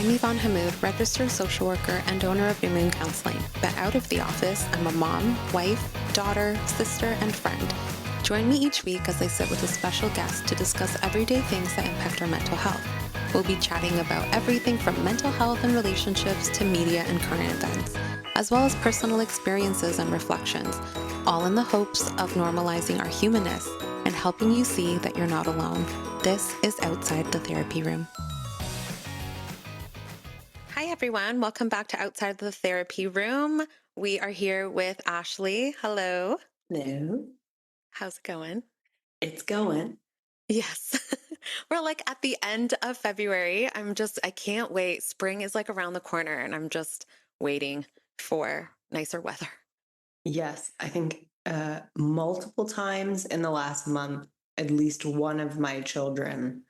I'm Yvonne Hamoud, registered social worker and owner of New Moon Counseling. But out of the office, I'm a mom, wife, daughter, sister, and friend. Join me each week as I sit with a special guest to discuss everyday things that impact our mental health. We'll be chatting about everything from mental health and relationships to media and current events, as well as personal experiences and reflections, all in the hopes of normalizing our humanness and helping you see that you're not alone. This is Outside the Therapy Room. Hi, everyone. Welcome back to Outside the Therapy Room. We are here with Ashley. Hello. Hello. How's it going? It's going. Yes. We're like at the end of February. I can't wait. Spring is like around the corner and I'm just waiting for nicer weather. Yes, I think multiple times in the last month, at least one of my children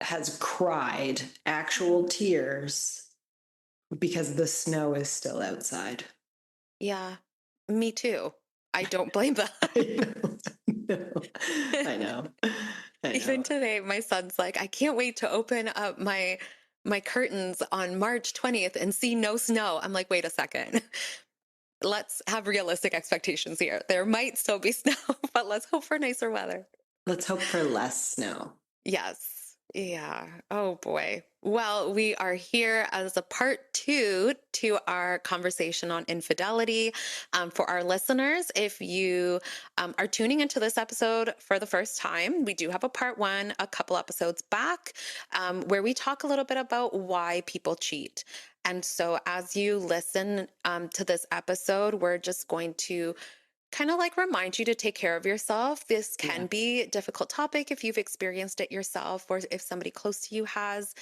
has cried actual tears because the snow is still outside. Yeah, me too. I don't blame them. I know. Even today, my son's like, I can't wait to open up my curtains on March 20th and see no snow. I'm like, wait a second. Let's have realistic expectations here. There might still be snow, but let's hope for nicer weather. Let's hope for less snow. Yes. Yeah. Oh boy. Well, we are here as a part 2 to our conversation on infidelity. For our listeners, if you are tuning into this episode for the first time, we do have a part 1 a couple episodes back where we talk a little bit about why people cheat. And so as you listen to this episode, we're just going to kind of like remind you to take care of yourself. This can be a difficult topic if you've experienced it yourself or if somebody close to you has.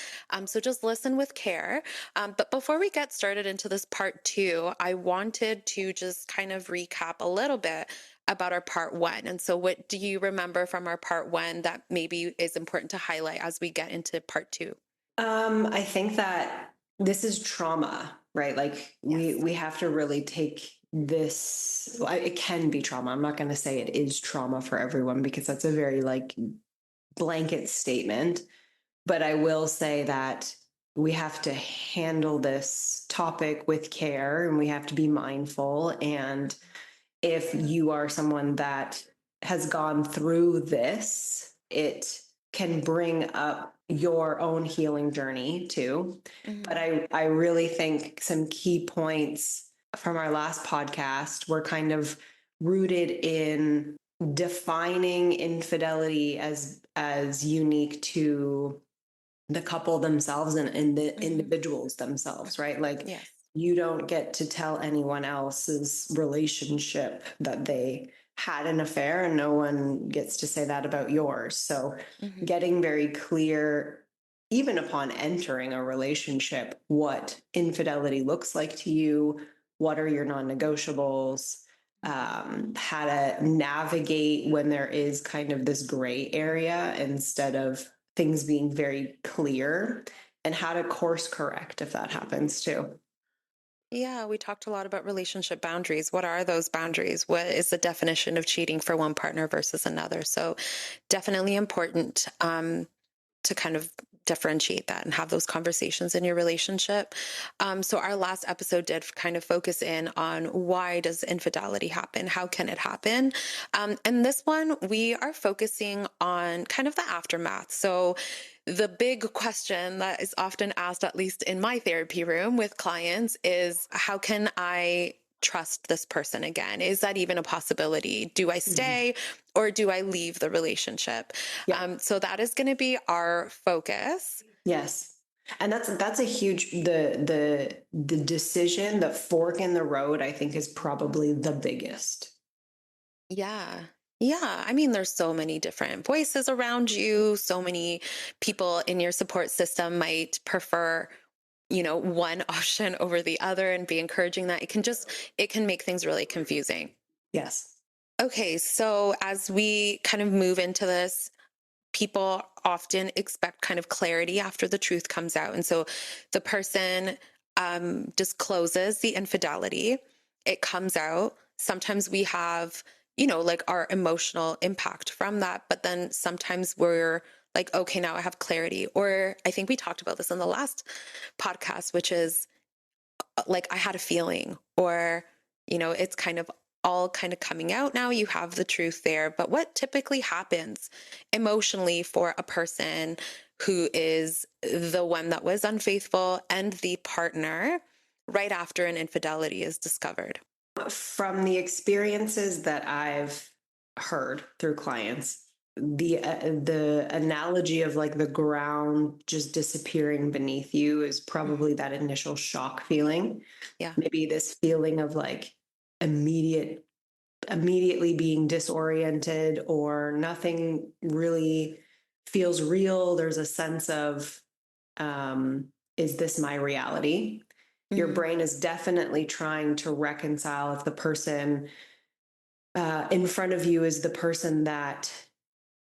So just listen with care. But before we get started into this part 2, I wanted to just kind of recap a little bit about our part 1. And so what do you remember from our part 1 that maybe is important to highlight as we get into part 2? I think that this is trauma, right? Like we have to really take this. Well, it can be trauma. I'm not going to say it is trauma for everyone because that's a very like blanket statement. But I will say that we have to handle this topic with care and we have to be mindful. And if you are someone that has gone through this, it can bring up your own healing journey too. Mm-hmm. But I really think some key points from our last podcast were kind of rooted in defining infidelity as unique to the couple themselves and the individuals themselves, right? Like Yes. you don't get to tell anyone else's relationship that they had an affair and no one gets to say that about yours. So getting very clear, even upon entering a relationship, what infidelity looks like to you, what are your non-negotiables, how to navigate when there is kind of this gray area instead of things being very clear, and how to course correct if that happens too. Yeah, we talked a lot about relationship boundaries. What are those boundaries? What is the definition of cheating for one partner versus another? So definitely important to kind of differentiate that and have those conversations in your relationship. So our last episode did kind of focus in on why does infidelity happen? How can it happen? And this one, we are focusing on kind of the aftermath. So the big question that is often asked, at least in my therapy room with clients, is how can I trust this person again? Is that even a possibility? Do I stay or do I leave the relationship? So that is going to be our focus. Yes. And that's a huge, the decision, the fork in the road, I think is probably the biggest. Yeah. Yeah. I mean, there's so many different voices around you. So many people in your support system might prefer, one option over the other and be encouraging that. It can make things really confusing. Yes. Okay. So as we kind of move into this, people often expect kind of clarity after the truth comes out. And so the person discloses the infidelity, it comes out. Sometimes we have, like our emotional impact from that, but then sometimes we're like, okay, now I have clarity. Or I think we talked about this in the last podcast, which is like, I had a feeling, or, it's kind of all kind of coming out now. You have the truth there. But what typically happens emotionally for a person who is the one that was unfaithful and the partner right after an infidelity is discovered? From the experiences that I've heard through clients, the analogy of like the ground just disappearing beneath you is Mhm. probably that initial shock feeling. Yeah. Maybe this feeling of like immediate immediately being disoriented, or nothing really feels real. There's a sense of, is this my reality? Your Hmm. brain is definitely trying to reconcile if the person in front of you is the person that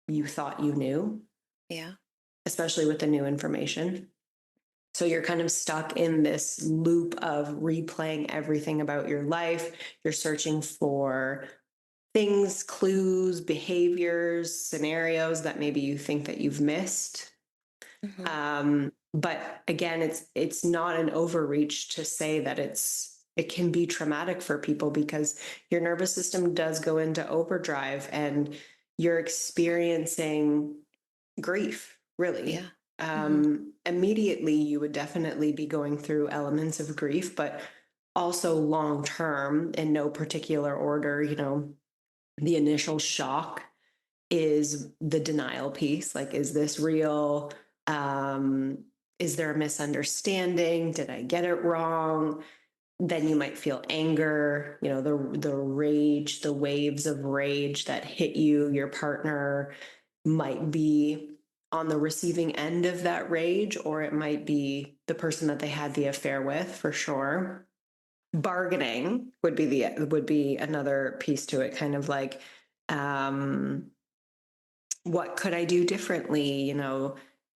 you thought you knew, Yeah. especially with the new information. So you're kind of stuck in this loop of replaying everything about your life. You're searching for things, clues, behaviors, scenarios that maybe you think that you've missed. Hmm. But again, it's not an overreach to say that it can be traumatic for people, because your nervous system does go into overdrive and you're experiencing grief, really. Yeah. Hmm. Immediately, you would definitely be going through elements of grief, but also long term, in no particular order, the initial shock is the denial piece. Like, is this real? Um, is there a misunderstanding? Did I get it wrong? Then you might feel anger, the rage, the waves of rage that hit you. Your partner might be on the receiving end of that rage, or it might be the person that they had the affair with, for sure. Bargaining would be another piece to it, kind of like, um what could I do differently?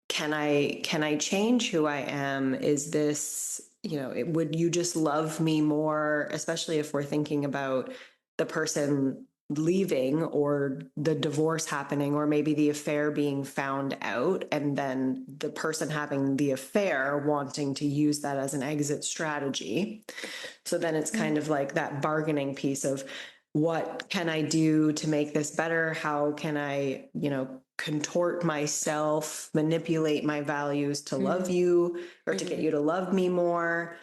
Can I change who I am? Is this, would you just love me more? Especially if we're thinking about the person leaving, or the divorce happening, or maybe the affair being found out, and then the person having the affair wanting to use that as an exit strategy. So then it's kind of like that bargaining piece of, what can I do to make this better? How can I, contort myself, manipulate my values to love Hmm. you, or to get Hmm. you to love me more?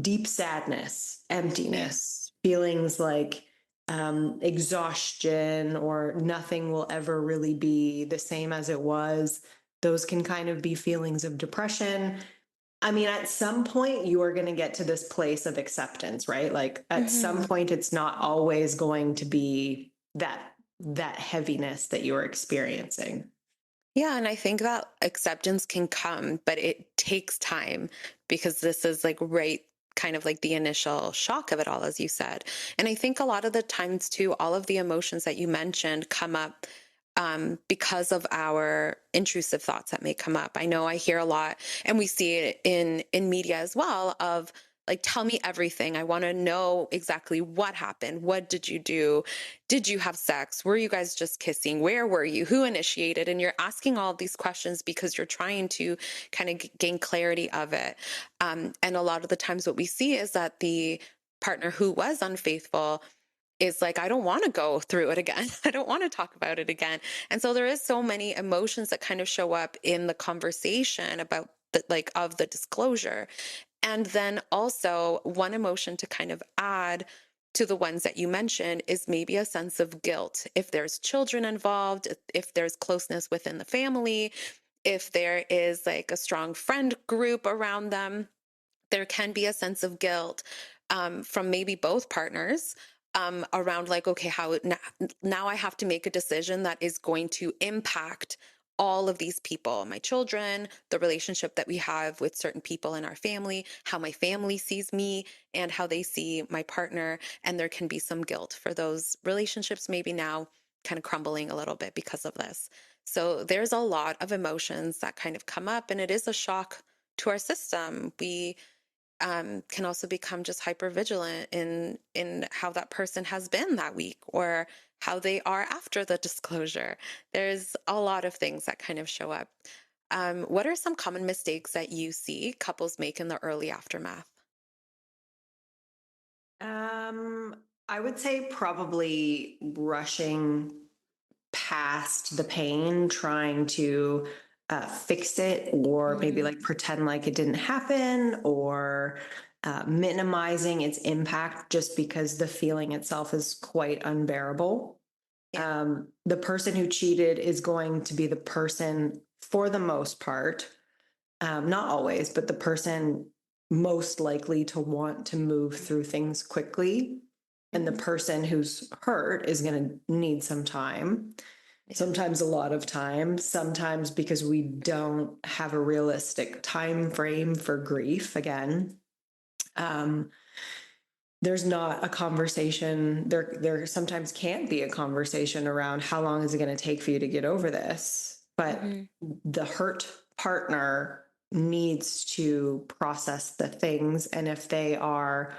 Deep sadness, Yeah. emptiness, feelings like, exhaustion, or nothing will ever really be the same as it was. Those can kind of be feelings of depression. I mean, at some point, you are going to get to this place of acceptance, right? Like, at some Hmm. point, it's not always going to be that heaviness that you're experiencing. Yeah, and I think that acceptance can come, but it takes time, because this is like right kind of like the initial shock of it all, as you said. And I think a lot of the times too, all of the emotions that you mentioned come up because of our intrusive thoughts that may come up. I know I hear a lot, and we see it in media as well, of like, tell me everything. I want to know exactly what happened. What did you do? Did you have sex? Were you guys just kissing? Where were you? Who initiated? And you're asking all of these questions because you're trying to kind of gain clarity of it. And a lot of the times, what we see is that the partner who was unfaithful is like, I don't want to go through it again. I don't want to talk about it again. And so there is so many emotions that kind of show up in the conversation about the, like, of the disclosure. And then also, one emotion to kind of add to the ones that you mentioned is maybe a sense of guilt. If there's children involved, if there's closeness within the family, if there is like a strong friend group around them, there can be a sense of guilt from maybe both partners around like, okay, how now I have to make a decision that is going to impact all of these people, my children, the relationship that we have with certain people in our family, how my family sees me, and how they see my partner. And there can be some guilt for those relationships maybe now kind of crumbling a little bit because of this. So there's a lot of emotions that kind of come up, and it is a shock to our system. We can also become just hyper vigilant in how that person has been that week, or how they are after the disclosure. There's a lot of things that kind of show up. What are some common mistakes that you see couples make in the early aftermath? I would say probably rushing past the pain, trying to fix it, or maybe Hmm. like pretend like it didn't happen, or minimizing its impact just because the feeling itself is quite unbearable. Yeah. The person who cheated is going to be the person, for the most part, not always, but the person most likely to want to move through things quickly. And the Hmm. person who's hurt is going to need some time, Yeah. sometimes a lot of time, sometimes because we don't have a realistic time frame for grief. Again, um, there's not a conversation there sometimes can't be a conversation around how long is it going to take for you to get over this, but Hmm. the hurt partner needs to process the things, and if they are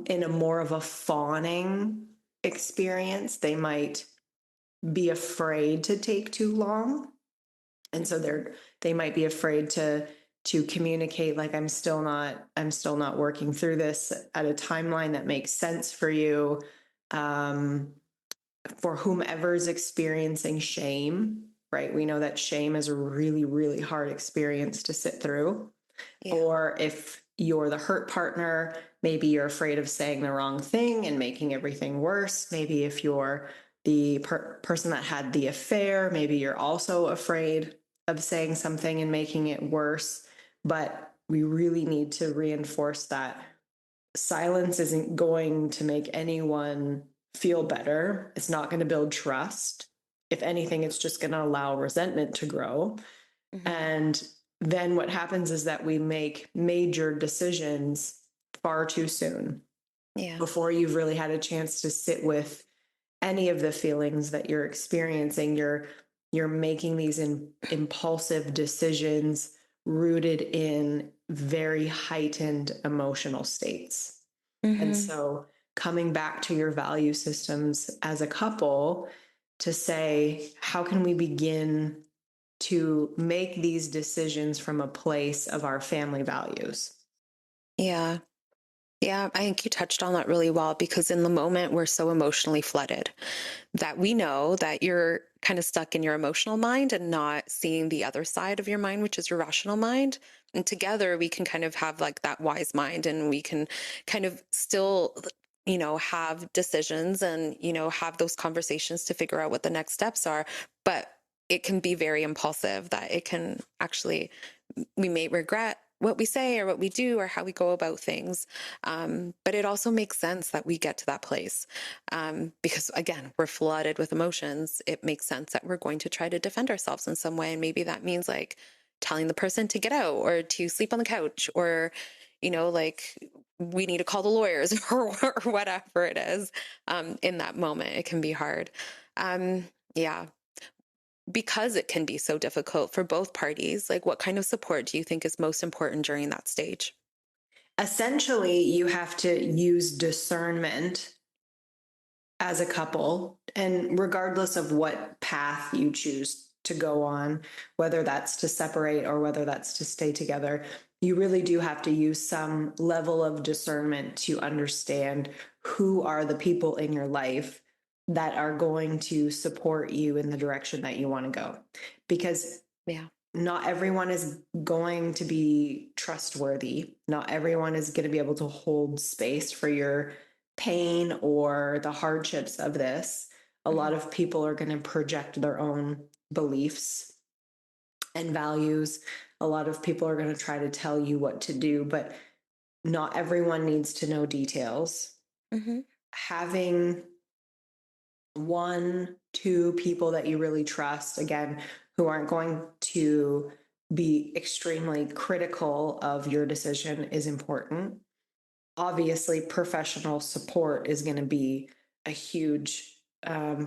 in a more of a fawning experience, they might be afraid to take too long, and so Hmm. they might be afraid to communicate, like, I'm still not working through this at a timeline that makes sense for you. um for whomever's experiencing shame, right? We know that shame is a really, really hard experience to sit through. Yeah. Or if you're the hurt partner, maybe you're afraid of saying the wrong thing and making everything worse. Maybe if you're the person that had the affair, maybe you're also afraid of saying something and making it worse. But we really need to reinforce that silence isn't going to make anyone feel better. It's not going to build trust. If anything, it's just going to allow resentment to grow. Hmm. And then what happens is that we make major decisions far too soon, Yeah. before you've really had a chance to sit with any of the feelings that you're experiencing. You're making these impulsive decisions rooted in very heightened emotional states. And Hmm. so coming back to your value systems as a couple to say, how can we begin to make these decisions from a place of our family values? Yeah. Yeah, I think you touched on that really well because in the moment we're so emotionally flooded that we know that you're kind of stuck in your emotional mind and not seeing the other side of your mind, which is your rational mind. And together we can kind of have like that wise mind and we can kind of still, have decisions and, have those conversations to figure out what the next steps are. But it can be very impulsive that it can actually, we may regret what we say or what we do or how we go about things. But it also makes sense that we get to that place because, again, we're flooded with emotions. It makes sense that we're going to try to defend ourselves in some way. And maybe that means like telling the person to get out or to sleep on the couch or, like we need to call the lawyers or whatever it is. In that moment, it can be hard. Yeah, because it can be so difficult for both parties, like what kind of support do you think is most important during that stage? Essentially, you have to use discernment as a couple, and regardless of what path you choose to go on, whether that's to separate or whether that's to stay together, you really do have to use some level of discernment to understand who are the people in your life that are going to support you in the direction that you want to go. Because Yeah. not everyone is going to be trustworthy. Not everyone is going to be able to hold space for your pain or the hardships of this. A lot Hmm. of people are going to project their own beliefs and values. A lot of people are going to try to tell you what to do, but not everyone needs to know details. Hmm. Having one, two people that you really trust, again, who aren't going to be extremely critical of your decision, is important. Obviously, professional support is going to be a huge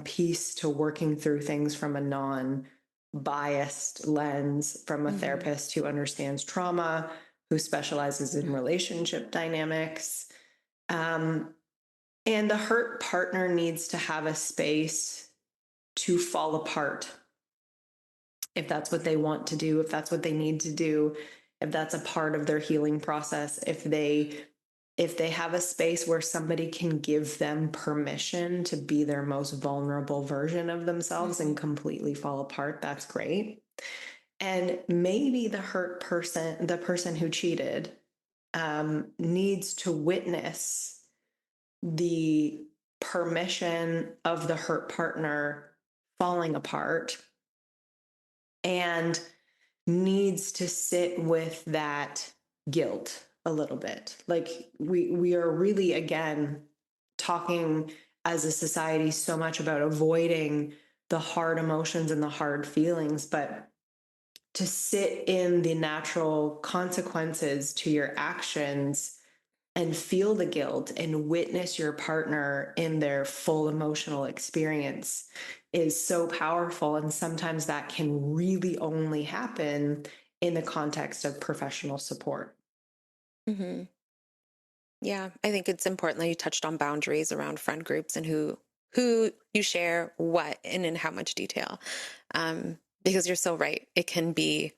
piece to working through things from a non biased lens, from a Hmm. therapist who understands trauma, who specializes in relationship dynamics. Um, And the hurt partner needs to have a space to fall apart if that's what they want to do, if that's what they need to do, if that's a part of their healing process, if they have a space where somebody can give them permission to be their most vulnerable version of themselves and Mhm. completely fall apart, that's great. And maybe the hurt person, the person who cheated, needs to witness the permission of the hurt partner falling apart and needs to sit with that guilt a little bit. Like we are really, again, talking as a society so much about avoiding the hard emotions and the hard feelings, but to sit in the natural consequences to your actions and feel the guilt and witness your partner in their full emotional experience is so powerful. And sometimes that can really only happen in the context of professional support. Mhm. Yeah, I think it's important that you touched on boundaries around friend groups and who you share what and in how much detail. Because you're so right. It can be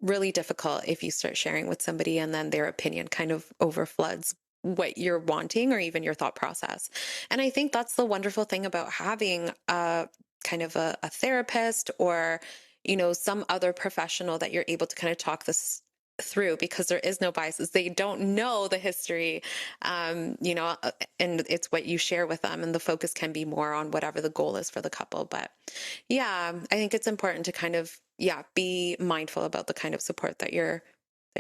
really difficult if you start sharing with somebody and then their opinion kind of overfloods what you're wanting or even your thought process. And I think that's the wonderful thing about having a kind of a therapist or, some other professional that you're able to kind of talk this through because there is no biases. They don't know the history, and it's what you share with them. And the focus can be more on whatever the goal is for the couple. But yeah, I think it's important to kind of, yeah, be mindful about the kind of support that you're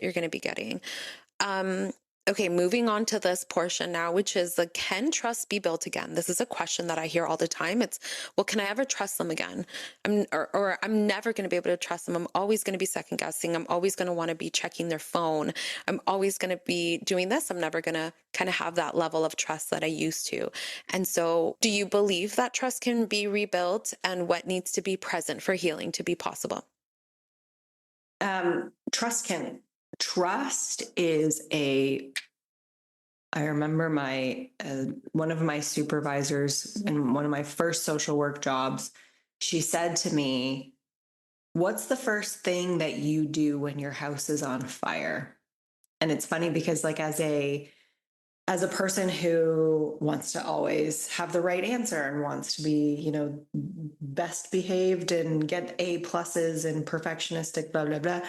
going to be getting. Um, okay, moving on to this portion now, which is the can trust be built again? This is a question that I hear all the time. It's, well, can I ever trust them again? Or I'm never going to be able to trust them. I'm always going to be second guessing. I'm always going to want to be checking their phone. I'm always going to be doing this. I'm never going to kind of have that level of trust that I used to. And so, do you believe that trust can be rebuilt and what needs to be present for healing to be possible? Trust is a I remember my one of my supervisors in one of my first social work jobs. She said to me, "What's the first thing that you do when your house is on fire?" And it's funny because, like, as a person who wants to always have the right answer and wants to be, best behaved and get A pluses and perfectionistic, blah, blah, blah,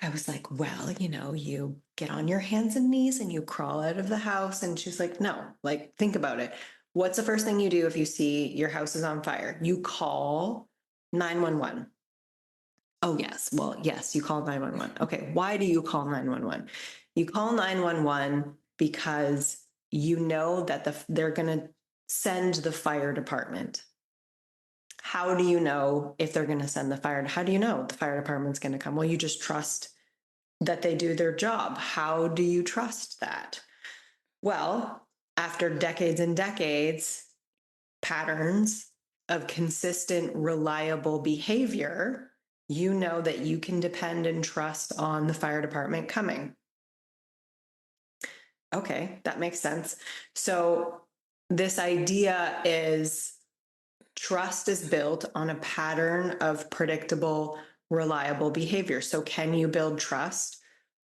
I was like, well, you get on your hands and knees and you crawl out of the house. And she's like, no, like, think about it. What's the first thing you do if you see your house is on fire? You call 911. Oh, yes. Well, yes, you call 911. Okay. Why do you call 911? You call 911 because you know that they're going to send the fire department. How do you know if they're going to send the fire? How do you know the fire department's going to come? Well, you just trust that they do their job. How do you trust that? Well, after decades and decades, patterns of consistent, reliable behavior, you know that you can depend and trust on the fire department coming. Okay, that makes sense. So, this idea is trust is built on a pattern of predictable, reliable behavior. So, can you build trust?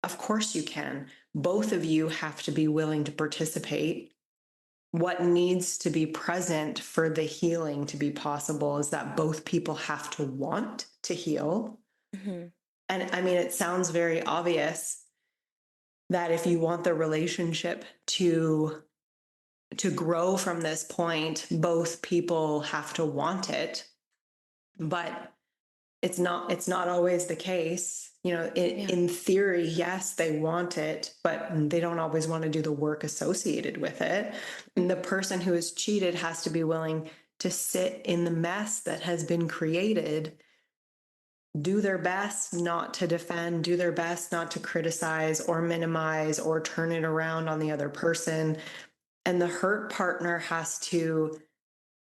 Of course, you can. Both of you have to be willing to participate. What needs to be present for the healing to be possible is that both people have to want to heal. Mhm. And I mean, it sounds very obvious that if you want the relationship to grow from this point, both people have to want it. But it's not always the case. Yeah. In theory, yes, they want it, but they don't always want to do the work associated with it. And the Mhm. person who is cheated has to be willing to sit in the mess that has been created, do their best not to defend, do their best not to criticize or minimize or turn it around on the other person. And the hurt partner has to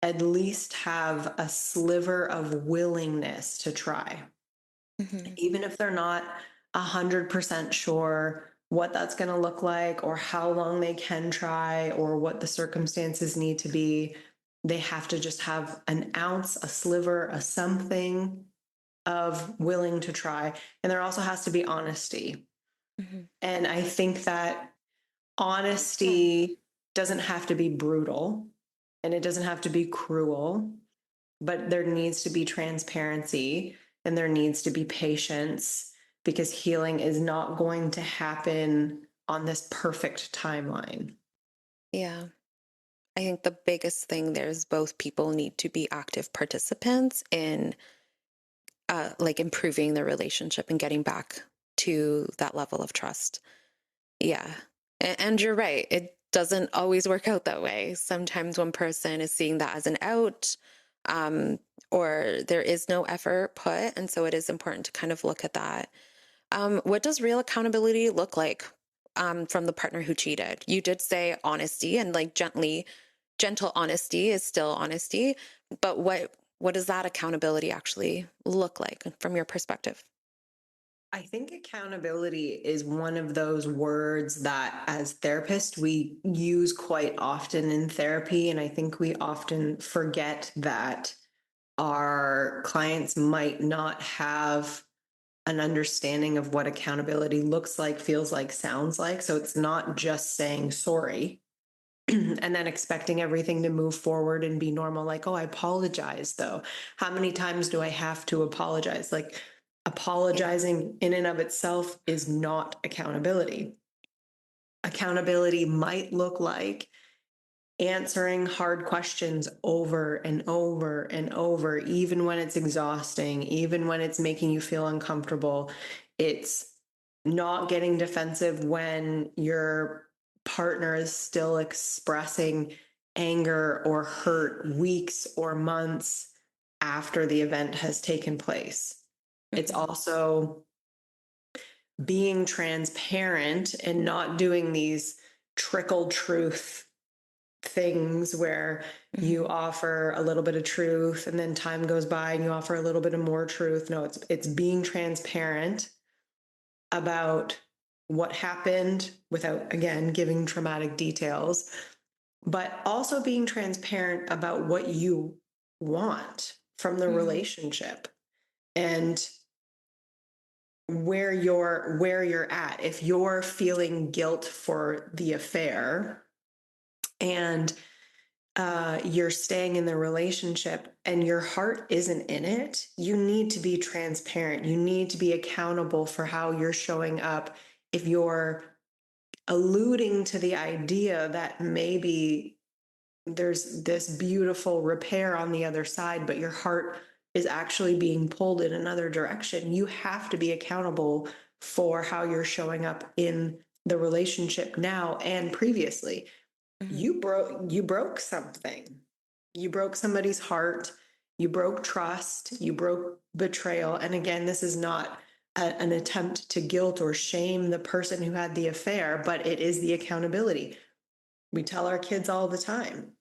at least have a sliver of willingness to try, Mhm. even if they're not 100% sure what that's going to look like or how long they can try or what the circumstances need to be. They have to just have an ounce, a sliver, a something of willing to try. And there also has to be honesty. Mhm. And I think that Yeah. honesty doesn't have to be brutal and it doesn't have to be cruel, but there needs to be transparency and there needs to be patience because healing is not going to happen on this perfect timeline. Yeah. I think the biggest thing there is both people need to be active participants in like improving the relationship and getting back to that level of trust. Yeah. And you're right. It doesn't always work out that way. Sometimes one person is seeing that as an out, um, or there is no effort put. And so it is important to kind of look at that. What does real accountability look like from the partner who cheated? You did say honesty and like gentle honesty is still honesty, but what does that accountability actually look like from your perspective? I think accountability is one of those words that, as therapists, we use quite often in therapy. And I think we often forget that our clients might not have an understanding of what accountability looks like, feels like, sounds like. So it's not just saying sorry and then expecting everything to move forward and be normal. Like, oh, I apologize, though. How many times do I have to apologize? Like, Yeah. apologizing in and of itself is not accountability. Accountability might look like answering hard questions over and over and over, even when it's exhausting, even when it's making you feel uncomfortable. It's not getting defensive when your partner is still expressing anger or hurt weeks or months after the event has taken place. It's Hmm. also being transparent and not doing these trickle truth things where you Hmm. offer a little bit of truth and then time goes by and you offer a little bit of more truth. No, it's being transparent about what happened without again giving traumatic details, but also being transparent about what you want from the Hmm. relationship and where you're at. If you're feeling guilt for the affair and you're staying in the relationship and your heart isn't in it, you need to be transparent. You need to be accountable for how you're showing up. If you're alluding to the idea that maybe there's this beautiful repair on the other side, but your heart is actually being pulled in another direction, you have to be accountable for how you're showing up in the relationship now and previously. Hmm. You broke something. You broke somebody's heart. You broke trust. You broke betrayal. And again, this is not an attempt to guilt or shame the person who had the affair, but it is the accountability. We tell our kids all the time,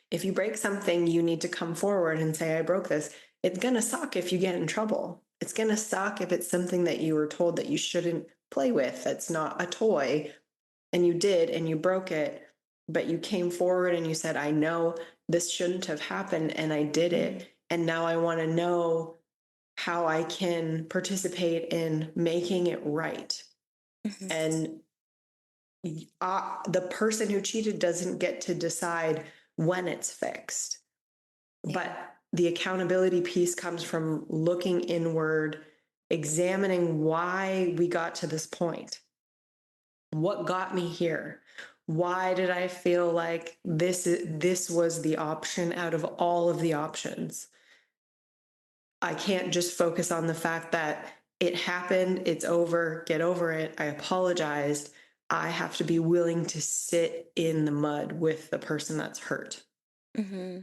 if you break something, you need to come forward and say, I broke this. It's going to suck if you get in trouble. It's going to suck if it's something that you were told that you shouldn't play with. That's not a toy and you did and you broke it, but you came forward and you said, I know this shouldn't have happened and I did Hmm. it. And now I want to know how I can participate in making it right. Hmm. And the person who cheated doesn't get to decide when it's fixed. Yeah. But the accountability piece comes from looking inward, examining why we got to this point. What got me here? Why did I feel like this was the option out of all of the options? I can't just focus on the fact that it happened, it's over, get over it. I apologized. I have to be willing to sit in the mud with the person that's hurt. Hmm.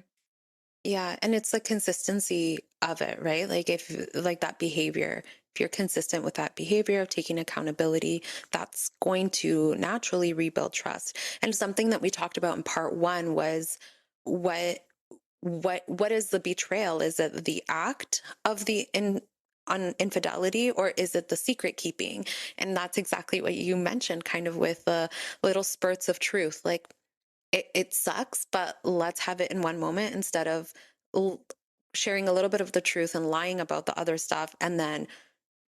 Yeah, and it's the consistency of it, right? Like if like that behavior, if you're consistent with that behavior of taking accountability, that's going to naturally rebuild trust. And something that we talked about in part one was what what is the betrayal? Is it the act of the in on infidelity, or is it the secret keeping? And that's exactly what you mentioned, kind of with the little spurts of truth. Like it sucks, but let's have it in one moment instead of l- sharing a little bit of the truth and lying about the other stuff. And then,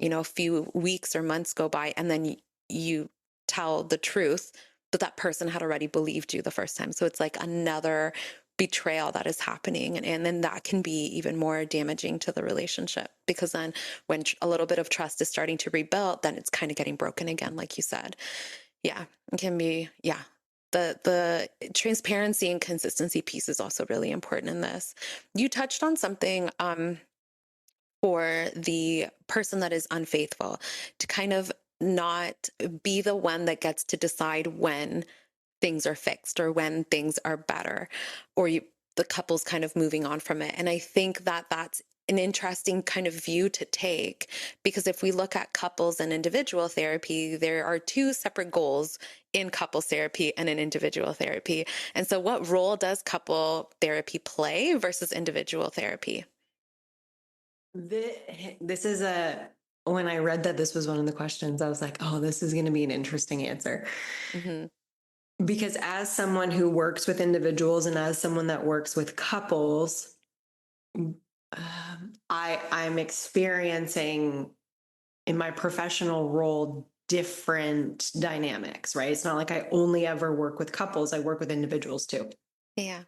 a few weeks or months go by, and then you tell the truth, but that person had already believed you the first time. So it's like another betrayal that is happening. And then that can be even more damaging to the relationship, because then when a little bit of trust is starting to rebuild, then it's kind of getting broken again, like you said. Yeah, it can be, yeah. The transparency and consistency piece is also really important in this. You touched on something for the person that is unfaithful, to kind of not be the one that gets to decide when things are fixed or when things are better, or the couple's kind of moving on from it. And I think that that's an interesting kind of view to take, because if we look at couples and individual therapy, there are two separate goals in couples therapy and in individual therapy. And so what role does couple therapy play versus individual therapy? This is when I read that this was one of the questions, I was like, oh, this is going to be an interesting answer. Mm-hmm. Because as someone who works with individuals and as someone that works with couples, I'm experiencing in my professional role different dynamics, right? It's not like I only ever work with couples, I work with individuals too. Yeah.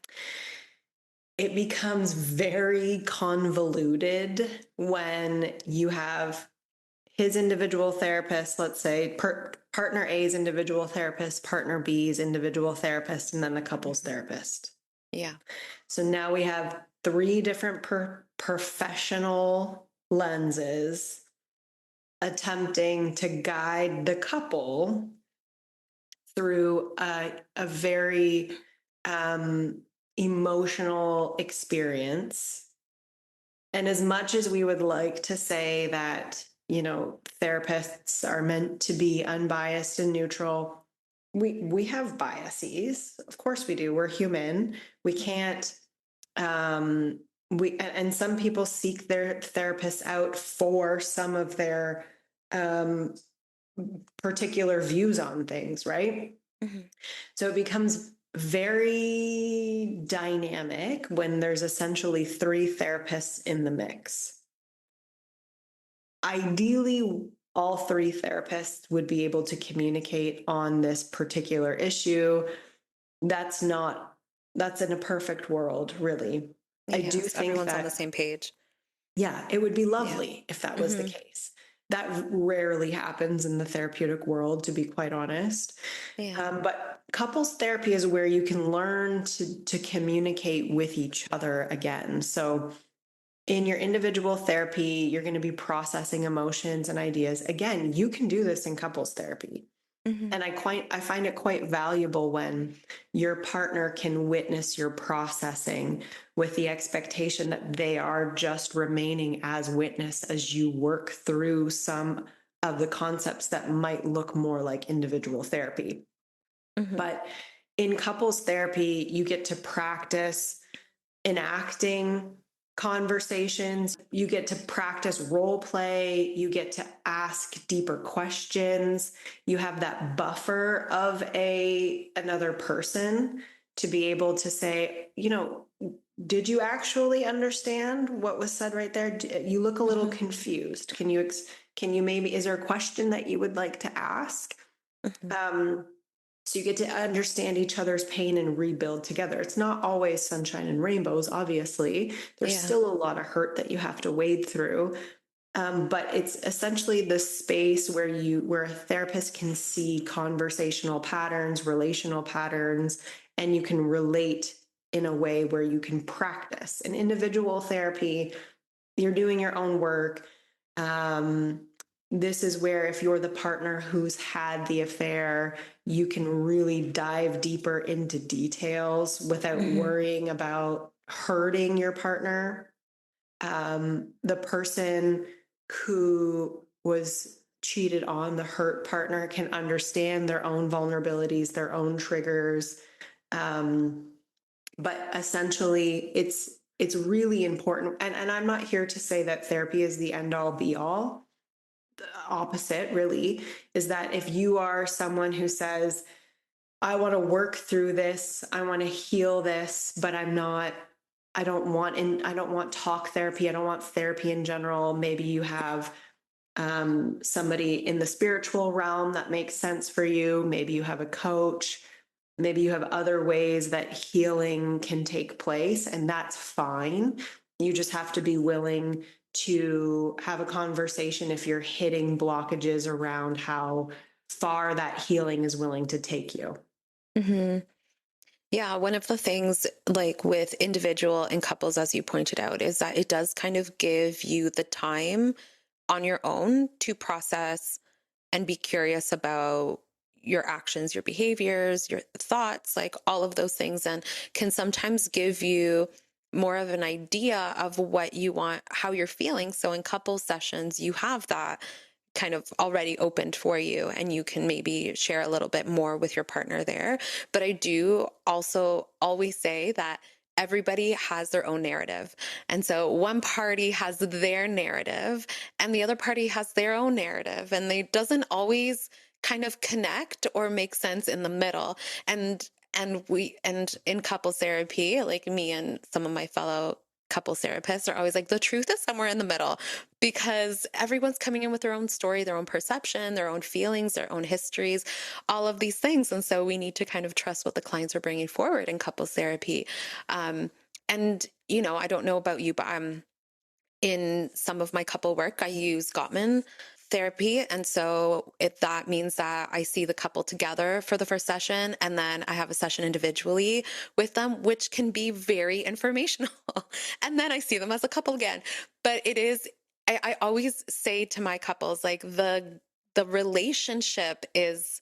It becomes very convoluted when you have his individual therapist, let's say partner A's individual therapist, partner B's individual therapist, and then the couple's Mm-hmm. therapist. Yeah. So now we have three different professional lenses attempting to guide the couple through a very emotional experience. And as much as we would like to say that, therapists are meant to be unbiased and neutral, we have biases. Of course we do. We're human. We Mm-hmm. can't and some people seek their therapists out for some of their um particular views on things, right? Mm-hmm. So it becomes very dynamic when there's essentially three therapists in the mix. Ideally, all three therapists would be able to communicate on this particular issue. That's not, that's in a perfect world, really. I do Yes, think everyone's on the that, same page. yeah, it would be Yeah. lovely if that was the Mm-hmm. case. That rarely happens in the therapeutic world, to be quite honest. Yeah. But couples therapy is where you can learn to communicate with each other again. So in your individual therapy, you're going to be processing emotions and ideas. Again, you can do this in couples therapy. Mm-hmm. And I find it quite valuable when your partner can witness your processing with the expectation that they are just remaining as witness as you work through some of the concepts that might look more like individual therapy. Mm-hmm. But in couples therapy, you get to practice enacting conversations. You get to practice role play. You get to ask deeper questions. You have that buffer of another person to be able to say, did you actually understand what was said right there? You look a little Mm-hmm. confused. Can you maybe, is there a question that you would like to ask? Mm-hmm. Um, so you get to understand each other's pain and rebuild together. It's not always sunshine and rainbows, obviously. There's Yeah. still a lot of hurt that you have to wade through. But it's essentially the space where a therapist can see conversational patterns, relational patterns, and you can relate in a way where you can practice. In individual therapy, you're doing your own work. Um, this is where, if you're the partner who's had the affair, you can really dive deeper into details without Mm-hmm. worrying about hurting your partner. The person who was cheated on, the hurt partner, can understand their own vulnerabilities, their own triggers. Um, but essentially, it's really important. And I'm not here to say that therapy is the end all be all. The opposite really is that if you are someone who says, I want to work through this, I want to heal this, but I don't want talk therapy, I don't want therapy in general. Maybe you have somebody in the spiritual realm that makes sense for you. Maybe you have a coach. Maybe you have other ways that healing can take place, and that's fine. You just have to be willing to have a conversation if you're hitting blockages around how far that healing is willing to take you. Hmm. Yeah, one of the things, like with individual and couples, as you pointed out, is that it does kind of give you the time on your own to process and be curious about your actions, your behaviors, your thoughts, like all of those things, and can sometimes give you more of an idea of what you want, how you're feeling. So in couple sessions, you have that kind of already opened for you, and you can maybe share a little bit more with your partner there. But I do also always say that everybody has their own narrative. And so one party has their narrative and the other party has their own narrative, and they doesn't always kind of connect or make sense in the middle. And in couples therapy, like me and some of my fellow couples therapists are always like, the truth is somewhere in the middle, because everyone's coming in with their own story, their own perception, their own feelings, their own histories, all of these things. And so we need to kind of trust what the clients are bringing forward in couples therapy. um, and I don't know about you, but in some of my couple work, I use Gottman therapy. And so that means that I see the couple together for the first session, and then I have a session individually with them, which can be very informational. And then I see them as a couple again. But I always say to my couples, like the relationship is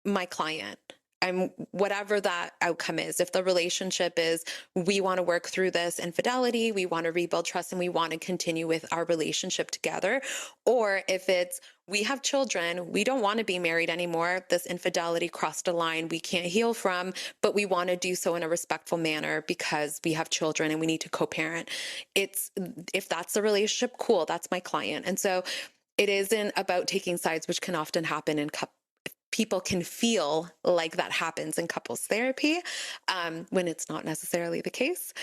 my client. I'm whatever that outcome is. If the relationship is, we want to work through this infidelity, we want to rebuild trust, and we want to continue with our relationship together. Or if it's, we have children, we don't want to be married anymore, this infidelity crossed a line we can't heal from, but we want to do so in a respectful manner because we have children and we need to co-parent. If that's the relationship, cool, that's my client. And so it isn't about taking sides, which can often happen in people can feel like that happens in couples therapy, when it's not necessarily the case.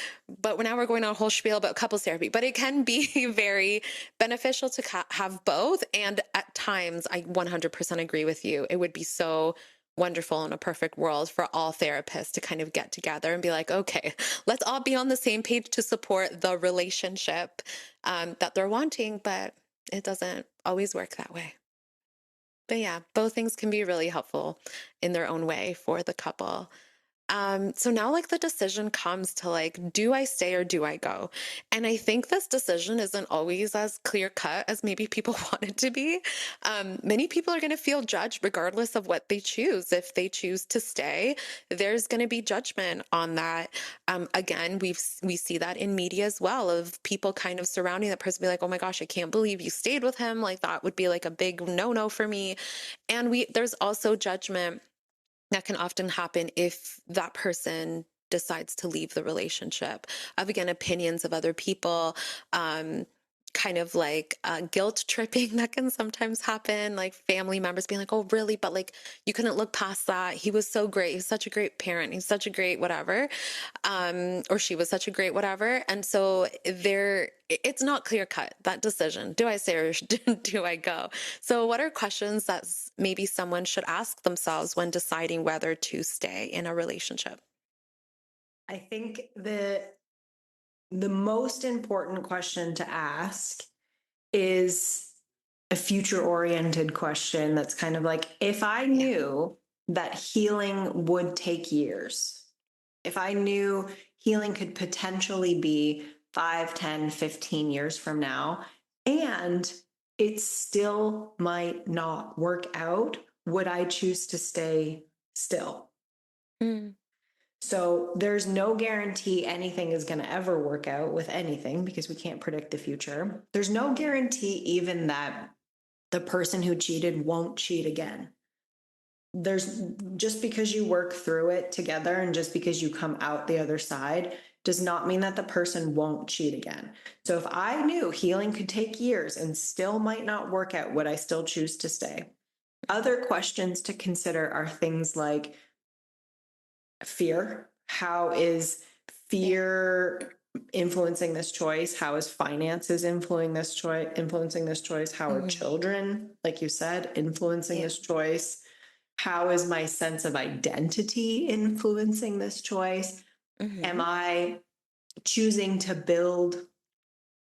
But now we're going on a whole spiel about couples therapy, but it can be very beneficial to have both. And at times, I 100% agree with you. It would be so wonderful in a perfect world for all therapists to kind of get together and be like, okay, let's all be on the same page to support the relationship that they're wanting. But it doesn't always work that way. But yeah, both things can be really helpful in their own way for the couple. So now like the decision comes to like, do I stay or do I go? And I think this decision isn't always as clear cut as maybe people want it to be. Many people are going to feel judged regardless of what they choose. If they choose to stay, there's going to be judgment on that. Again, we see that in media as well, of people kind of surrounding that person, be like, oh my gosh, I can't believe you stayed with him. Like that would be like a big no-no for me. And there's also judgment that can often happen if that person decides to leave the relationship, of again opinions of other people, kind of like guilt tripping that can sometimes happen, like family members being like, oh really, but like you couldn't look past that, he was so great, he's such a great parent, he's such a great whatever, or she was such a great whatever. And so it's not clear cut, that decision, do I stay or do I go? So what are questions that maybe someone should ask themselves when deciding whether to stay in a relationship? I think the most important question to ask is a future oriented question that's kind of like, if I Yeah. knew that healing would take years, if I knew healing could potentially be 5, 10, 15 years from now, and it still might not work out, would I choose to stay still? Mm, So there's no guarantee anything is going to ever work out with anything because we can't predict the future. There's no guarantee even that the person who cheated won't cheat again. There's just because you work through it together and just because you come out the other side, does not mean that the person won't cheat again. So if I knew healing could take years and still might not work out, would I still choose to stay? Other questions to consider are things like fear. How is Yeah. fear influencing this choice? How is finances influencing this choice? How are Hmm. children, like you said, influencing Yeah. this choice? How is my sense of identity influencing this choice? Am Hmm. I choosing to build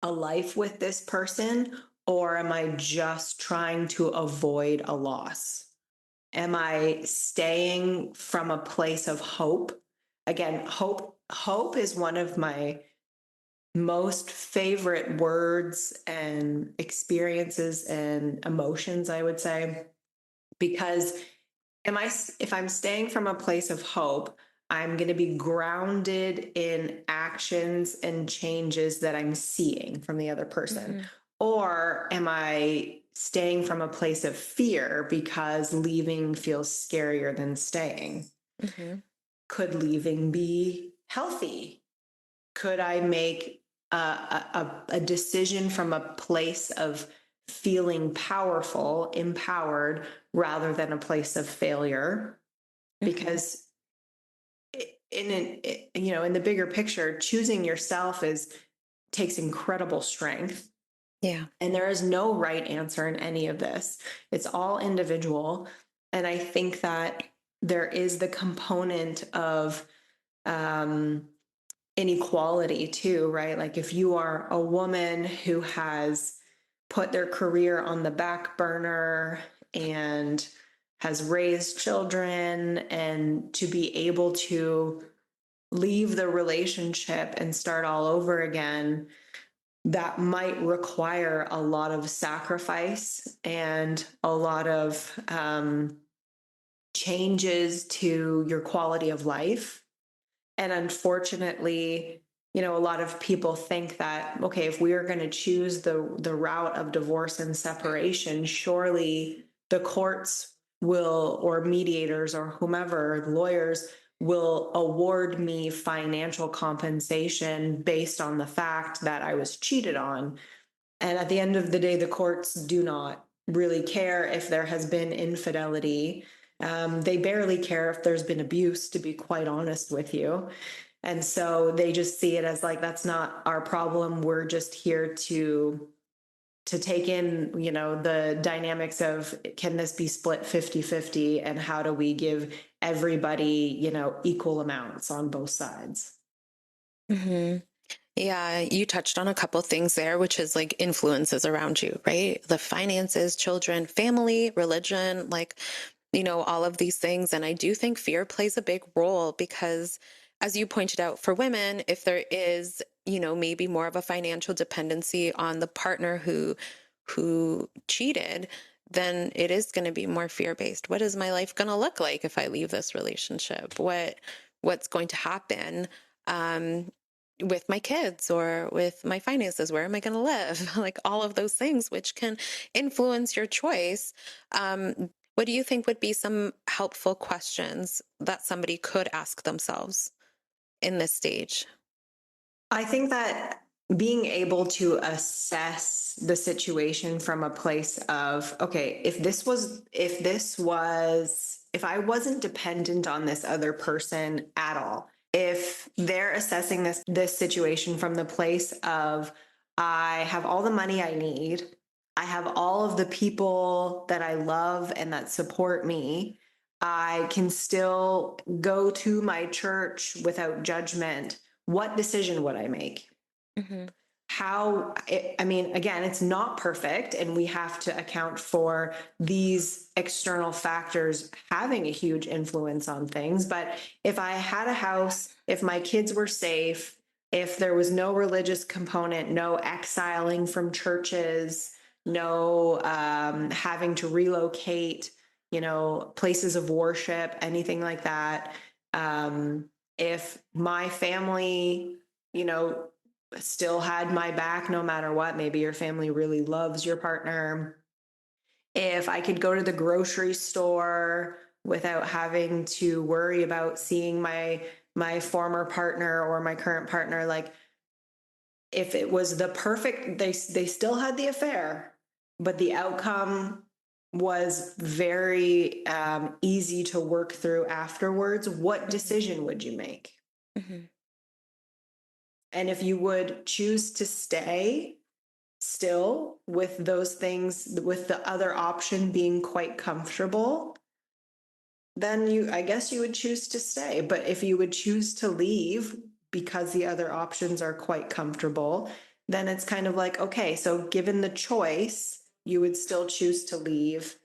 a life with this person, or am I just trying to avoid a loss? Am I staying from a place of hope? Again, hope is one of my most favorite words and experiences and emotions, I would say, because am I if I'm staying from a place of hope, I'm going to be grounded in actions and changes that I'm seeing from the other person. Hmm. Or am I staying from a place of fear because leaving feels scarier than staying? Hmm. Could leaving be healthy? Could I make a decision from a place of feeling powerful, empowered, rather than a place of failure? Hmm. Because in the bigger picture, choosing yourself is takes incredible strength, Yeah. and there is no right answer in any of this. It's all individual, and I think that there is the component of um, inequality too, right? Like if you are a woman who has put their career on the back burner and has raised children, and to be able to leave the relationship and start all over again, that might require a lot of sacrifice and a lot of changes to your quality of life. And unfortunately, a lot of people think that, okay, if we are going to choose the route of divorce and separation, surely the courts will, or mediators or whomever, lawyers will award me financial compensation based on the fact that I was cheated on. And at the end of the day, the courts do not really care if there has been infidelity. They barely care if there's been abuse, to be quite honest with you. And so they just see it as like, that's not our problem. We're just here to take in, the dynamics of, can this be split 50-50, and how do we give everybody, equal amounts on both sides? Hmm. Yeah, you touched on a couple things there, which is like influences around you, right? The finances, children, family, religion, like, all of these things. And I do think fear plays a big role because, as you pointed out, for women, if there is, maybe more of a financial dependency on the partner who cheated, then it is going to be more fear-based. What is my life going to look like if I leave this relationship? What's going to happen? Um, with my kids or with my finances, where am I going to live? Like all of those things, which can influence your choice. What do you think would be some helpful questions that somebody could ask themselves in this stage? I think that being able to assess the situation from a place of, okay, if I wasn't dependent on this other person at all, if they're assessing this situation from the place of, I have all the money I need, I have all of the people that I love and that support me, I can still go to my church without judgment, what decision would I make? Hmm. I mean, again, it's not perfect, and we have to account for these external factors having a huge influence on things. But if I had a house, if my kids were safe, if there was no religious component, no exiling from churches, no having to relocate, places of worship, anything like that. If my family, you know, still had my back no matter what. Maybe your family really loves your partner. If I could go to the grocery store without having to worry about seeing my former partner or my current partner, like if it was the perfect, they still had the affair, but the outcome was very easy to work through afterwards, what Mhm. decision would you make? Mhm. And if you would choose to stay still with those things, with the other option being quite comfortable, then I guess you would choose to stay. But if you would choose to leave because the other options are quite comfortable, then it's kind of like, okay, so given the choice, you would still choose to leave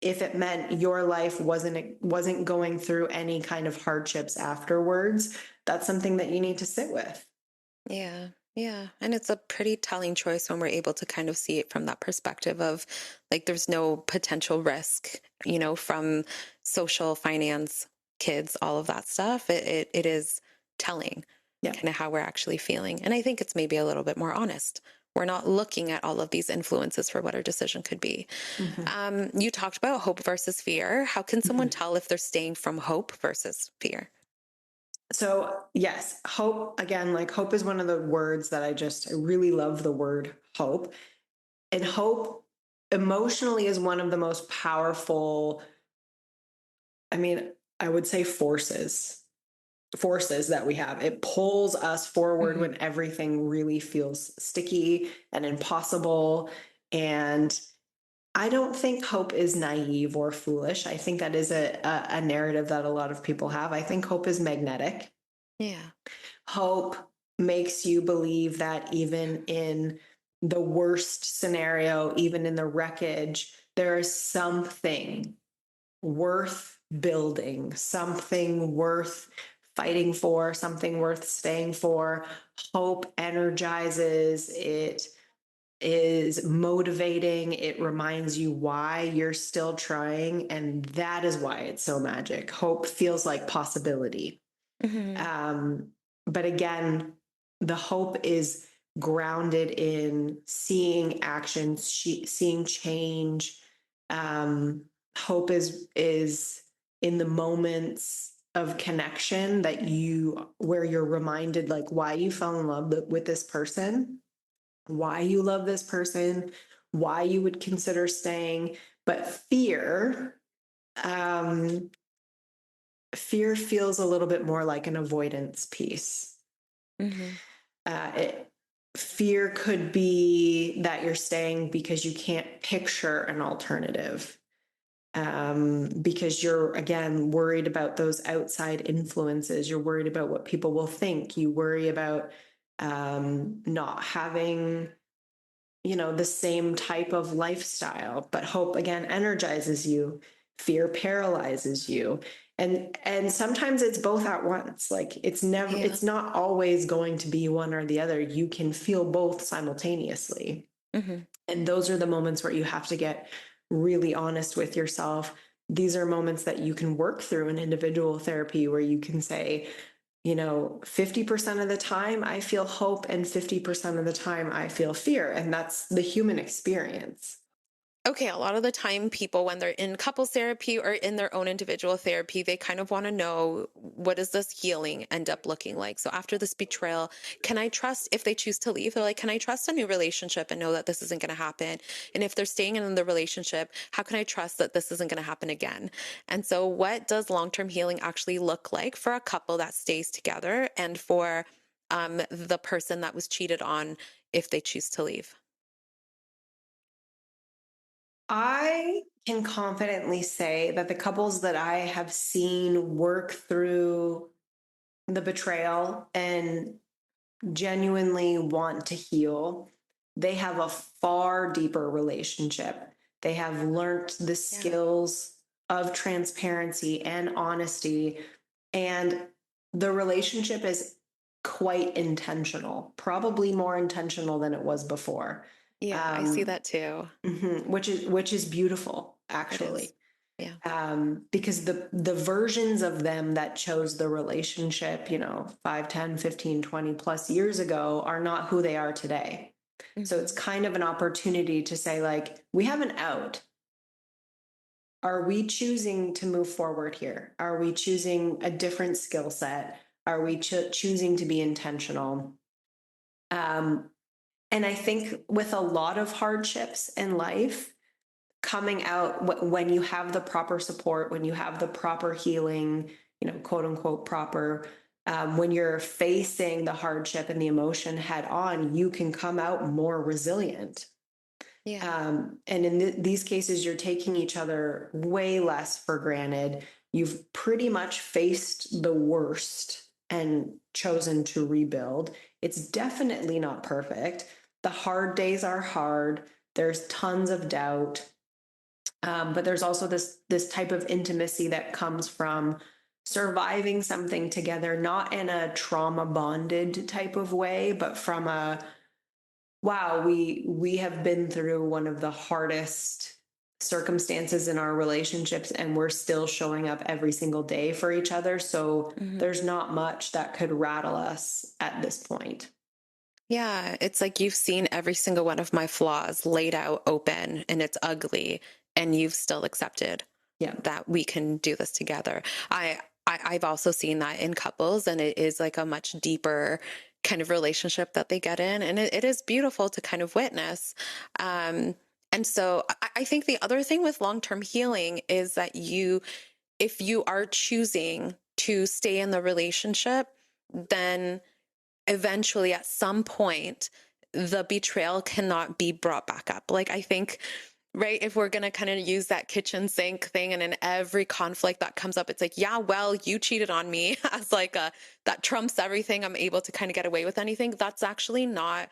if it meant your life wasn't going through any kind of hardships afterwards. That's something that you need to sit with. Yeah. Yeah. And it's a pretty telling choice when we're able to kind of see it from that perspective of like there's no potential risk, from social finance, kids, all of that stuff. It is telling Yeah. kind of how we're actually feeling. And I think it's maybe a little bit more honest. We're not looking at all of these influences for what our decision could be. Mhm. You talked about hope versus fear. How can someone Mhm. tell if they're staying from hope versus fear? So, yes, hope, again, like hope is one of the words that I really love the word hope. And hope emotionally is one of the most powerful, I mean, I would say forces that we have. It pulls us forward Hmm. when everything really feels sticky and impossible. And I don't think hope is naive or foolish. I think that is a narrative that a lot of people have. I think hope is magnetic. Yeah. Hope makes you believe that even in the worst scenario, even in the wreckage, there is something worth building, something worth fighting for, something worth staying for. Hope energizes, it is motivating, it reminds you why you're still trying. And that is why it's so magic. Hope feels like possibility. Hmm. Um, but again, the hope is grounded in seeing action, seeing change. Um, Hope is in the moments of connection that where you're reminded like why you fell in love with this person, why you love this person, why you would consider staying. But um, fear feels a little bit more like an avoidance piece. Hmm. Uh, it, Fear could be that you're staying because you can't picture an alternative, because you're, again, worried about those outside influences. You're worried about what people will think. You worry about not having the same type of lifestyle. But hope, again, energizes you. Fear paralyzes you. And sometimes it's both at once. Like Yeah. it's not always going to be one or the other. You can feel both simultaneously. Hmm. And those are the moments where you have to get really honest with yourself. These are moments that you can work through in individual therapy where you can say, 50% of the time I feel hope and 50% of the time I feel fear. And that's the human experience. Okay, a lot of the time, people, when they're in couples therapy or in their own individual therapy, they kind of want to know what does this healing end up looking like? So after this betrayal, can I trust if they choose to leave? They're like, can I trust a new relationship and know that this isn't going to happen? And if they're staying in the relationship, how can I trust that this isn't going to happen again? And so, what does long-term healing actually look like for a couple that stays together and for the person that was cheated on if they choose to leave? I can confidently say that the couples that I have seen work through the betrayal and genuinely want to heal, they have a far deeper relationship. They have learned the Yeah. skills of transparency and honesty, and the relationship is quite intentional, probably more intentional than it was before. Yeah, I see Um, that too. which is beautiful, It is. actually, Yeah. because the versions of them that chose the relationship 5, 10, 15, 20 plus years ago are not who they are today. So it's Hmm. kind of an opportunity to say, like, we have an out. Are we choosing to move forward here? Are we choosing a different skill set? Are we choosing to be intentional? Um, and I think with a lot of hardships in life, coming out when you have the proper support, when you have the proper healing, quote unquote proper, when you're facing the hardship and the emotion head on, you can come out more resilient. Yeah. And in these cases, you're taking each other way less for granted. You've pretty much faced the worst and chosen to rebuild. It's definitely not perfect. The hard days are hard. There's tons of doubt. But there's also this type of intimacy that comes from surviving something together, not in a trauma bonded type of way, but from a wow, we have been through one of the hardest circumstances in our relationships, and we're still showing up every single day for each other. So Mhm. there's not much that could rattle us at this point. Yeah, it's like you've seen every single one of my flaws laid out open and it's ugly, and you've still accepted Yeah. that we can do this together. I've also seen that in couples, and it is like a much deeper kind of relationship that they get in, and it is beautiful to kind of witness. Um, and so I think the other thing with long-term healing is that if you are choosing to stay in the relationship, then eventually at some point the betrayal cannot be brought back up. Like, I think, right, if we're going to kind of use that kitchen sink thing, and in every conflict that comes up, it's like, yeah, well, you cheated on me as like a that trumps everything, I'm able to kind of get away with anything. That's actually not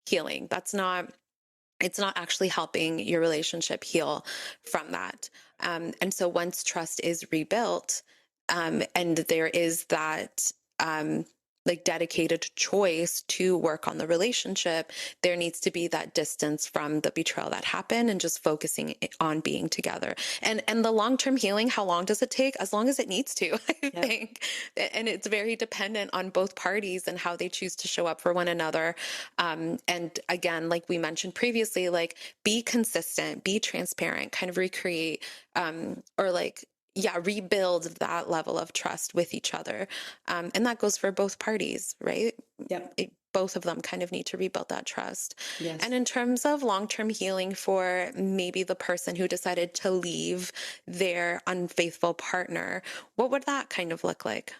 healing. It's not actually helping your relationship heal from that. And so once trust is rebuilt, and there is that, um, like dedicated choice to work on the relationship, there needs to be that distance from the betrayal that happened and just focusing on being together. And the long-term healing, how long does it take? As long as it needs to, I Yeah. think. And it's very dependent on both parties and how they choose to show up for one another. And again, like we mentioned previously, like be consistent, be transparent, kind of recreate, or like, yeah, rebuild that level of trust with each other. And that goes for both parties, right? Yep. Both of them kind of need to rebuild that trust. And Yes. in terms of long-term healing for maybe the person who decided to leave their unfaithful partner, what would that kind of look like?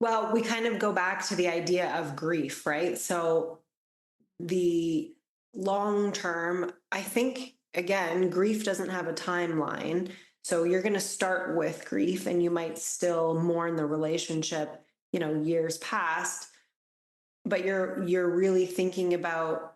Well, we kind of go back to the idea of grief, right? So the long term, I think, again, grief doesn't have a timeline. So you're going to start with grief and you might still mourn the relationship, years past, but you're really thinking about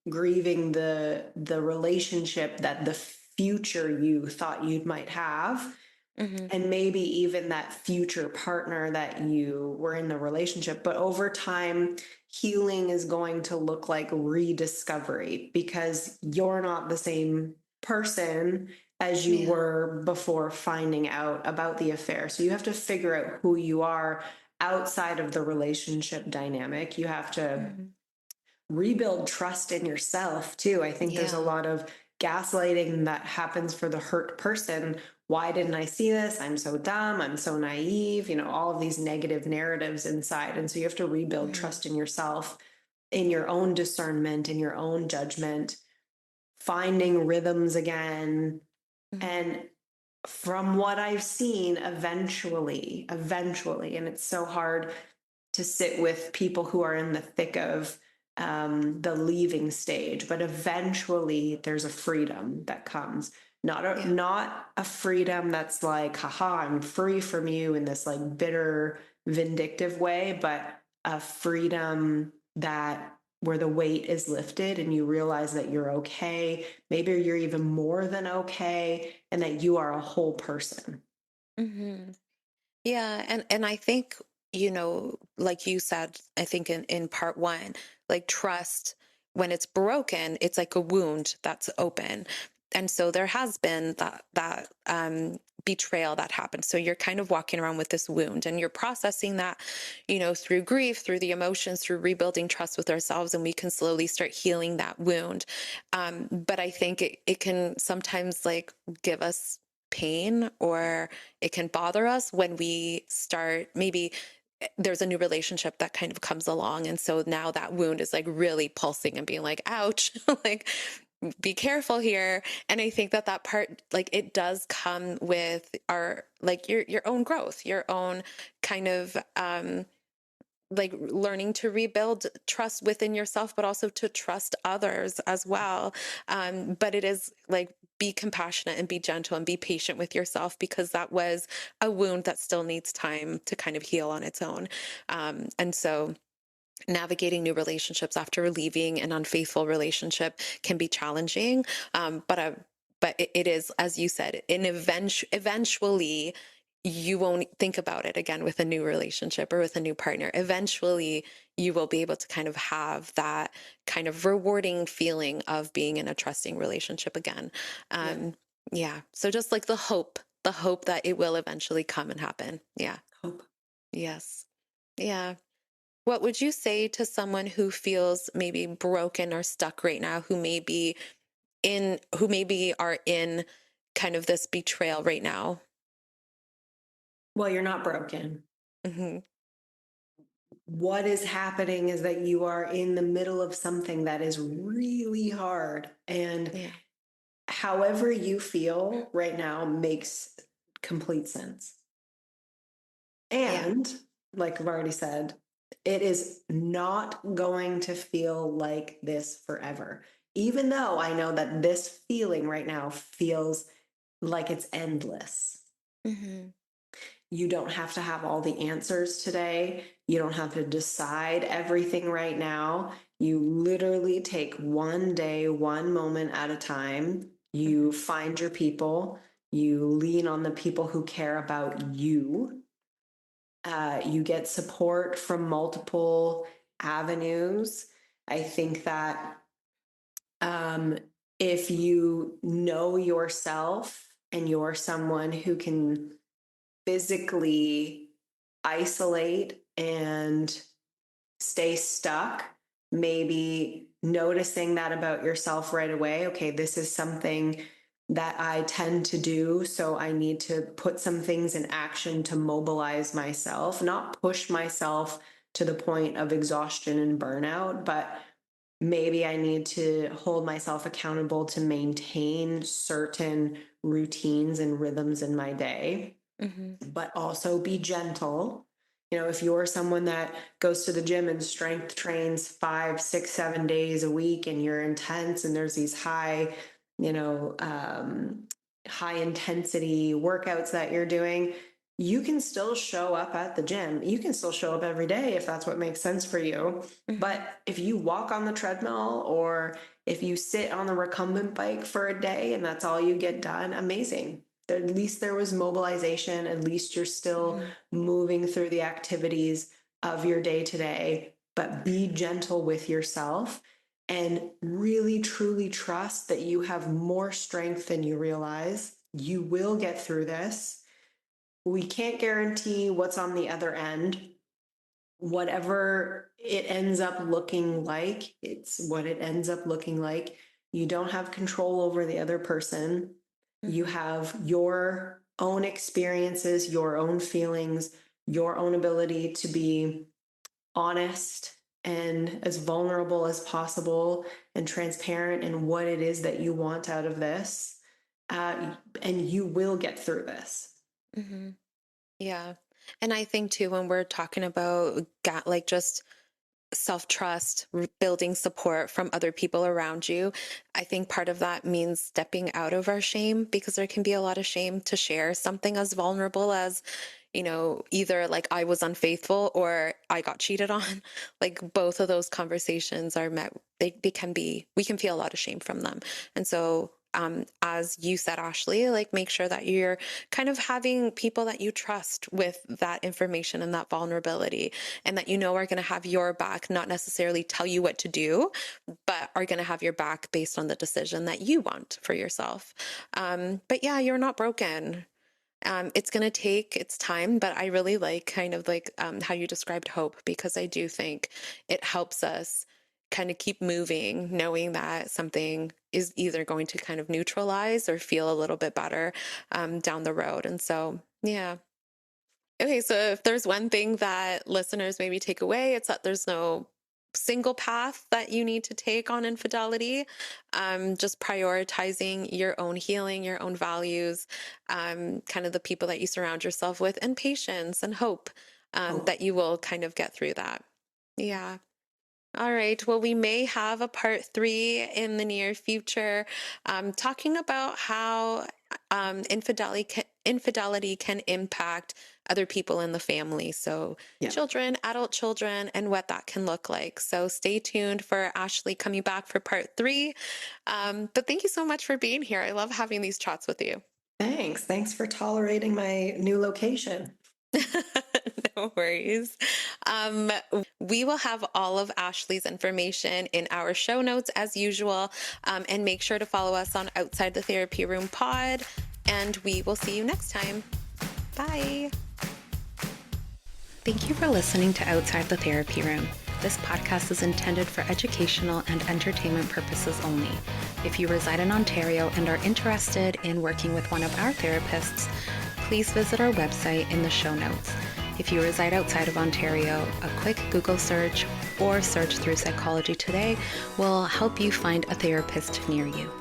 grieving the relationship that the future you thought you might have, Hmm. and maybe even that future partner that you were in the relationship. But over time, healing is going to look like rediscovery because you're not the same person as you Yeah. were before finding out about the affair. So you have to figure out who you are outside of the relationship dynamic. You have to Hmm. rebuild trust in yourself too. I think there's a Yeah. lot of gaslighting that happens for the hurt person. Why didn't I see this? I'm so dumb. I'm so naive. All of these negative narratives inside. And so you have to rebuild Hmm. trust in yourself, in your own discernment, in your own judgment, finding rhythms again. Hmm. And from what I've seen, eventually, and it's so hard to sit with people who are in the thick of the leaving stage, but eventually there's a freedom that comes. Yeah. Not a freedom that's like, haha, I'm free from you in this like bitter, vindictive way, but a freedom that where the weight is lifted and you realize that you're okay. Maybe you're even more than okay, and that you are a whole person. Hmm. Yeah, and I think, like you said, I think in part one, like trust, when it's broken, it's like a wound that's open. And so there has been that betrayal that happened. So you're kind of walking around with this wound and you're processing that, through grief, through the emotions, through rebuilding trust with ourselves, and we can slowly start healing that wound. But I think it can sometimes like give us pain, or it can bother us when we start, maybe there's a new relationship that kind of comes along. And so now that wound is like really pulsing and being like, ouch, like be careful here. And I think that that part, like it does come with our, like your own growth, your own kind of, like learning to rebuild trust within yourself, but also to trust others as well. But it is like, be compassionate and be gentle and be patient with yourself, because that was a wound that still needs time to kind of heal on its own. And so navigating new relationships after leaving an unfaithful relationship can be challenging. But it is, as you said, eventually you won't think about it again with a new relationship or with a new partner. Eventually you will be able to kind of have that kind of rewarding feeling of being in a trusting relationship again. Yeah. Um, yeah. So just like the hope that it will eventually come and happen. Yeah. Hope. Yes. Yeah. What would you say to someone who feels maybe broken or stuck right now, who maybe are in kind of this betrayal right now? Well, you're not broken. Hmm. What is happening is that you are in the middle of something that is really hard. And Yeah. however you feel right now makes complete sense. Yeah. And like I've already said, it is not going to feel like this forever. Even though I know that this feeling right now feels like it's endless. Hmm. You don't have to have all the answers today. You don't have to decide everything right now. You literally take one day, one moment at a time. You Hmm. find your people. You lean on the people who care about you. You get support from multiple avenues. I think that um, if you know yourself and you're someone who can physically isolate and stay stuck, maybe noticing that about yourself right away. Okay, this is something that I tend to do. So I need to put some things in action to mobilize myself, not push myself to the point of exhaustion and burnout, but maybe I need to hold myself accountable to maintain certain routines and rhythms in my day, Hmm. but also be gentle. If you're someone that goes to the gym and strength trains 5, 6, 7 days a week and you're intense and there's these you know, high intensity workouts that you're doing, you can still show up at the gym. You can still show up every day if that's what makes sense for you. Hmm. But if you walk on the treadmill or if you sit on the recumbent bike for a day and that's all you get done, amazing. At least there was mobilization. At least you're still Hmm. moving through the activities of your day to day, but be gentle with yourself and really truly trust that you have more strength than you realize. You will get through this. We can't guarantee what's on the other end. Whatever it ends up looking like, it's what it ends up looking like. You don't have control over the other person. You Hmm. have your own experiences, your own feelings, your own ability to be honest and as vulnerable as possible and transparent in what it is that you want out of this. And you will get through this. Hmm. Yeah. And I think too, when we're talking about like just self-trust, building support from other people around you, I think part of that means stepping out of our shame, because there can be a lot of shame to share something as vulnerable as, either like I was unfaithful or I got cheated on. Like both of those conversations are met, they can be, we can feel a lot of shame from them. And so as you said, Ashley, like make sure that you're kind of having people that you trust with that information and that vulnerability, and that are going to have your back, not necessarily tell you what to do, but are going to have your back based on the decision that you want for yourself. But yeah, you're not broken. It's going to take its time, but I really like kind of like how you described hope, because I do think it helps us kind of keep moving, knowing that something is either going to kind of neutralize or feel a little bit better down the road. And so, yeah. Okay, so if there's one thing that listeners maybe take away, it's that there's no single path that you need to take on infidelity. Just prioritizing your own healing, your own values, kind of the people that you surround yourself with, and patience and hope Hope. that you will kind of get through that. Yeah. All right. Well, we may have a part 3 in the near future, talking about how infidelity can impact other people in the family. So, Yeah. children, adult children, and what that can look like. So, stay tuned for Ashley coming back for part 3. But thank you so much for being here. I love having these chats with you. Thanks. Thanks for tolerating my new location. No worries. Um, we will have all of Ashley's information in our show notes as usual. And make sure to follow us on Outside the Therapy Room Pod. And we will see you next time. Bye. Thank you for listening to Outside the Therapy Room. This podcast is intended for educational and entertainment purposes only. If you reside in Ontario and are interested in working with one of our therapists, please visit our website in the show notes. If you reside outside of Ontario, a quick Google search or search through Psychology Today will help you find a therapist near you.